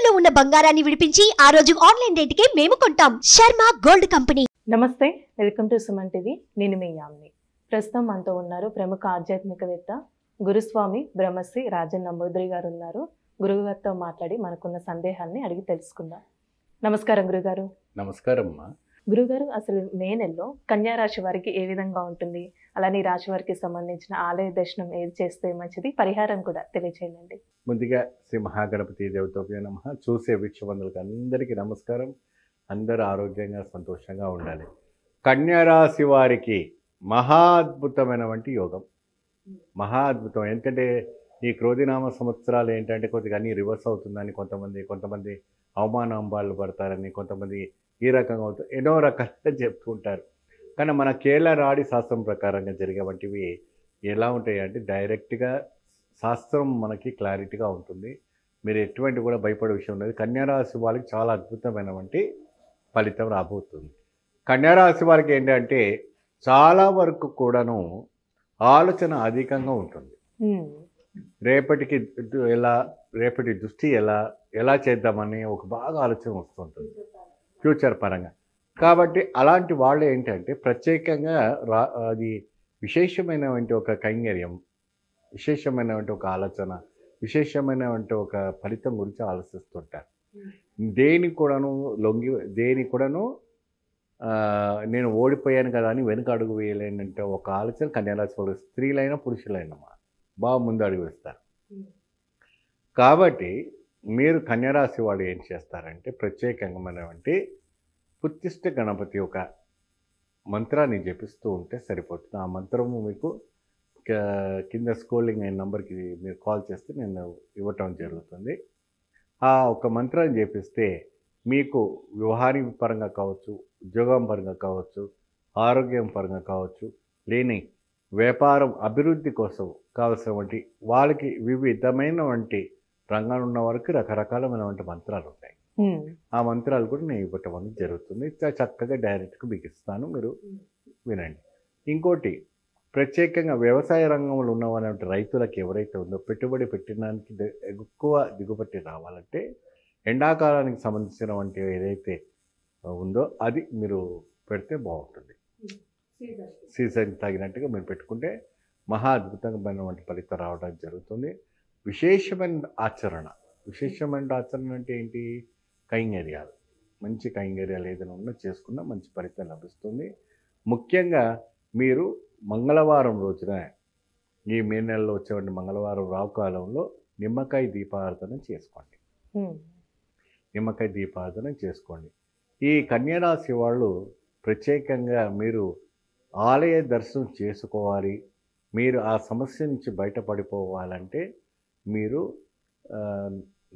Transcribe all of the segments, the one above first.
తాకట్టులో ఉన్న బంగారాన్ని విడిపించి ఆ రోజు ఆన్లైన్ రేటుకే మేము కొంటాం. Sharma gold company. నమస్తే, వెల్కమ్ టు సుమన్ టీవీ. నేను మీ యామిని. ప్రస్తుతం మనతో ఉన్నారు ప్రముఖ ఆధ్యాత్మికవేత్త గురుస్వామి బ్రహ్మశ్రీ రాజన్ నంబూద్రి గారు ఉన్నారు. గురుగారితో మాట్లాడి మనకున్న సందేహాన్ని అడిగి తెలుసుకుందాం. నమస్కారం గురుగారు. నమస్కారం అమ్మా. గురుగారు, అసలు మే నెలలో కన్యా రాశి వారికి ఏ విధంగా ఉంటుంది, అలానే ఈ రాశి వారికి సంబంధించిన ఆలయ దర్శనం ఏది చేస్తే మంచిది, పరిహారం కూడా తెలియచేయండి. ముందుగా శ్రీ మహాగణపతి దేవతోభ్యో నమః. చూసే వీక్షబంధులకు అందరికీ నమస్కారం. అందరూ ఆరోగ్యంగా సంతోషంగా ఉండాలి. కన్యా రాశి వారికి మహా అద్భుతమైనటువంటి యోగం, మహా అద్భుతం. ఎందుకంటే ఈ క్రోధినామ సంవత్సరాలు ఏంటంటే కొద్దిగా అన్నీ రివర్స్ అవుతుందని కొంతమంది అవమానాంబాలు పడతారని, కొంతమంది ఈ రకంగా అవుతుంది, ఎన్నో రకాలుగా చెప్తూ ఉంటారు. కానీ మన కేరళ రాడి శాస్త్రం ప్రకారంగా జరిగే వంటివి ఎలా ఉంటాయి అంటే డైరెక్ట్గా శాస్త్రం మనకి క్లారిటీగా ఉంటుంది. మీరు ఎటువంటి కూడా భయపడే విషయం ఉండదు. కన్యారాశి వాళ్ళకి చాలా అద్భుతమైనటువంటి ఫలితం రాబోతుంది. కన్యారాశి వారికి ఏంటంటే చాలా వరకు కూడాను ఆలోచన అధికంగా ఉంటుంది. రేపటి దృష్టి ఎలా చేద్దామని ఒక బాగా ఆలోచన వస్తుంటుంది ఫ్యూచర్ పరంగా. కాబట్టి అలాంటి వాళ్ళు ఏంటంటే ప్రత్యేకంగా అది విశేషమైనటువంటి ఒక కైంకర్యం, విశేషమైనటువంటి ఒక ఆలోచన, విశేషమైనటువంటి ఒక ఫలితం గురించి ఆలోచిస్తుంటారు. దేని కూడాను నేను ఓడిపోయాను కదా అని వెనుక అడుగు వేయలేనంటే ఒక ఆలోచన కన్యారాశి వాళ్ళు, స్త్రీలైనా పురుషులైనా బాగా ముందు అడుగు వేస్తారు. కాబట్టి మీరు కన్యారాశి వాళ్ళు ఏం చేస్తారంటే ప్రత్యేకంగా పుత్తిష్ట గణపతి ఒక మంత్రాన్ని జపిస్తూ ఉంటే సరిపోతుంది. ఆ మంత్రము మీకు కింద స్క్రోలింగ్ అయిన నెంబర్కి మీరు కాల్ చేస్తే నేను ఇవ్వటం జరుగుతుంది. ఆ ఒక మంత్రాన్ని జపిస్తే మీకు వ్యవహారిక పరంగా కావచ్చు, ఉద్యోగం పరంగా కావచ్చు, ఆరోగ్యం పరంగా కావచ్చు, లేని వ్యాపారం అభివృద్ధి కోసం కావలసినటువంటి వాళ్ళకి వివిధమైనటువంటి రంగాలు ఉన్న వరకు రకరకాలమైనటువంటి మంత్రాలు ఉంటాయి. ఆ మంత్రాలు కూడా నేను ఇవ్వటం అనేది జరుగుతుంది. చక్కగా డైరెక్ట్గా మీకు ఇస్తాను, మీరు వినండి. ఇంకోటి, ప్రత్యేకంగా వ్యవసాయ రంగంలో ఉన్నటువంటి రైతులకు ఎవరైతే ఉందో పెట్టుబడి పెట్టడానికి ఎక్కువ దిగుబడి రావాలంటే ఎండాకాలానికి సంబంధించినటువంటి ఏదైతే ఉందో అది మీరు పెడితే బాగుంటుంది. సీజన్ తగినట్టుగా మీరు పెట్టుకుంటే మహా అద్భుతమైనటువంటి ఫలితం రావడం జరుగుతుంది. విశేషమైన ఆచరణ అంటే ఏంటి? కైంకర్యాలు, మంచి కైంకర్యాలు ఏదైనా ఉన్నా చేసుకున్నా మంచి ఫలితం లభిస్తుంది. ముఖ్యంగా మీరు మంగళవారం రోజున, ఈ మే నెలలో వచ్చేటువంటి మంగళవారం రావుకాలంలో నిమ్మకాయ దీపారాధన చేసుకోండి. ఈ కన్యారాశి వాళ్ళు ప్రత్యేకంగా మీరు ఆలయ దర్శనం చేసుకోవాలి. మీరు ఆ సమస్య నుంచి బయటపడిపోవాలంటే మీరు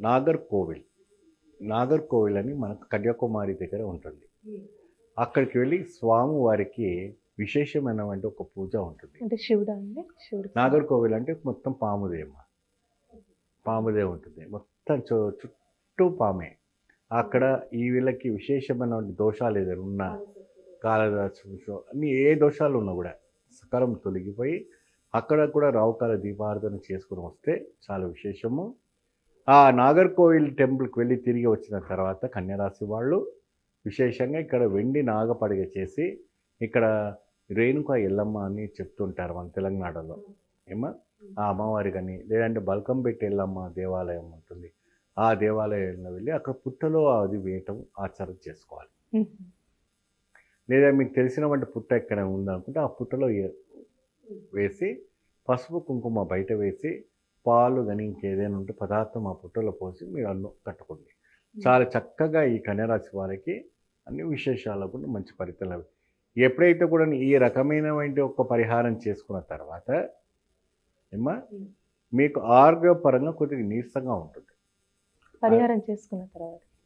నాగర్కోవిల్ అని మనకు కన్యాకుమారి దగ్గర ఉంటుంది. అక్కడికి వెళ్ళి స్వామివారికి విశేషమైనటువంటి ఒక పూజ ఉంటుంది. అంటే శివుడు అండి? నాగర్కోవిల్ అంటే మొత్తం పాముదే ఉంటుంది, మొత్తం చుట్టూ పామే. అక్కడ ఈ వీళ్ళకి విశేషమైనటువంటి దోషాలు ఏదైనా ఉన్నా, కాలదోషం అన్ని ఏ దోషాలు ఉన్నా కూడా సకాలం తొలగిపోయి అక్కడ కూడా రావుకాల దీపారాధన చేసుకుని వస్తే చాలా విశేషము. ఆ నాగర్కోవిల్ టెంపుల్కి వెళ్ళి తిరిగి వచ్చిన తర్వాత కన్యారాశి వాళ్ళు విశేషంగా ఇక్కడ వెండి నాగపడిగ చేసి, ఇక్కడ రేణుకా ఎల్లమ్మ అని చెప్తుంటారు మన తెలంగాణలో, ఆ అమ్మవారి కానీ, లేదంటే బల్కంపేట ఎల్లమ్మ దేవాలయం ఉంటుంది, ఆ దేవాలయంలో వెళ్ళి అక్కడ పుట్టలో అది వేయటం ఆచారం చేసుకోవాలి. లేదా మీకు తెలిసినటువంటి పుట్ట ఎక్కడ ఉందనుకుంటే ఆ పుట్టలో వేసి పసుపు కుంకుమ బయట వేసి పాలు కానీ ఇంకేదైనా ఉంటే పదార్థం ఆ పుట్టలో పోసి మీరు అన్నం కట్టుకోండి. చాలా చక్కగా ఈ కన్యారాశి వారికి అన్ని విశేషాలు కూడా మంచి ఫలితాలు. ఎప్పుడైతే కూడా ఈ రకమైనటువంటి ఒక పరిహారం చేసుకున్న తర్వాత మీకు ఆరోగ్యపరంగా కొద్దిగా నీరసంగా ఉంటుంది. పరిహారం చేసుకున్న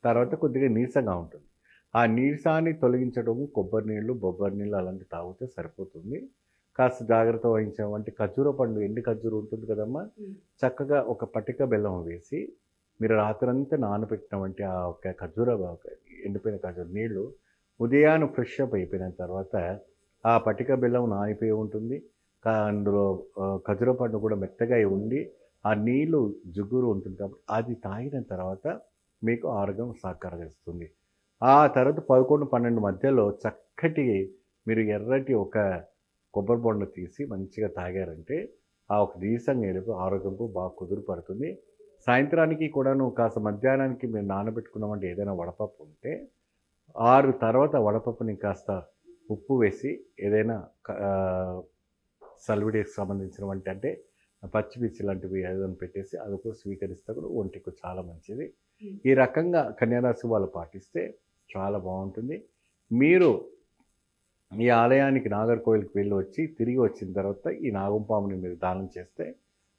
తర్వాత కొద్దిగా నీరసంగా ఉంటుంది. ఆ నీరసాన్ని తొలగించడం కొబ్బరి నీళ్ళు అలాంటివి తాగితే సరిపోతుంది. కాస్త జాగ్రత్త వహించామంటే ఖర్జూర పండు, ఎండి ఖర్జూర ఉంటుంది కదమ్మా, చక్కగా ఒక పటిక బెల్లం వేసి మీరు రాత్రంతా నానబెట్టినామంటే ఆ ఒక ఎండిపోయిన ఖర్జూర నీళ్ళు ఉదయాన్నే ఫ్రెష్ అప్ అయిపోయిన తర్వాత ఆ పటిక బెల్లం నానిపోయి ఉంటుంది. అందులో ఖర్జూర పండు కూడా మెత్తగా ఉండి ఆ నీళ్ళు జిగురు ఉంటుంది కాబట్టి అది తాగిన తర్వాత మీకు ఆరోగ్యం సహకరిస్తుంది. ఆ తర్వాత 11, 12 మధ్యలో చక్కటి మీరు ఎర్రటి ఒక కొబ్బరి బొండ తీసి మంచిగా తాగారంటే ఆ ఒక నీరసంగా ఏడుపు ఆరోగ్యంకు బాగా కుదురుపడుతుంది. సాయంత్రానికి కూడాను కాస్త మధ్యాహ్నానికి మీరు నానబెట్టుకున్నామంటే ఏదైనా వడపప్పు ఉంటే 6 తర్వాత వడపప్పుని కాస్త ఉప్పు వేసి ఏదైనా సల్విడికి సంబంధించిన వంట అంటే పచ్చిమిర్చి లాంటివి ఏదైనా పెట్టేసి అది కూడా స్వీకరిస్తే కూడా ఒంటికి చాలా మంచిది. ఈ రకంగా కన్యారాశి వాళ్ళు పాటిస్తే చాలా బాగుంటుంది. మీరు ఈ ఆలయానికి నాగర్కోవిల్కి వెళ్ళి వచ్చి తిరిగి వచ్చిన తర్వాత ఈ నాగంపాముని మీరు దానం చేస్తే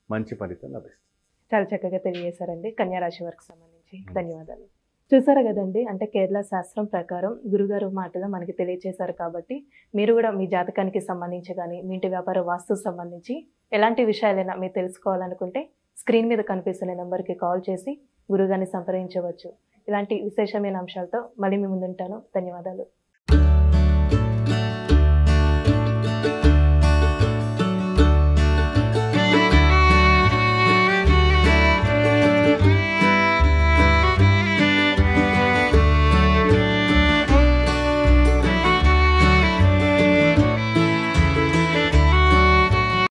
మంచి ఫలితం లభిస్తుంది. చాలా చక్కగా తెలియజేశారండి కన్యారాశి వారికి సంబంధించి. ధన్యవాదాలు. చూసారు కదండి, అంటే కేరళ శాస్త్రం ప్రకారం గురుగారు మాటలు మనకి తెలియజేశారు కాబట్టి మీరు కూడా మీ జాతకానికి సంబంధించి కానీ మీ ఇంటి వ్యాపార వాస్తుకు సంబంధించి ఎలాంటి విషయాలైనా మీరు తెలుసుకోవాలనుకుంటే స్క్రీన్ మీద కనిపిస్తున్న నెంబర్కి కాల్ చేసి గురుగారిని సంప్రదించవచ్చు. ఇలాంటి విశేషమైన అంశాలతో మళ్ళీ మీ ముందుంటాను. ధన్యవాదాలు.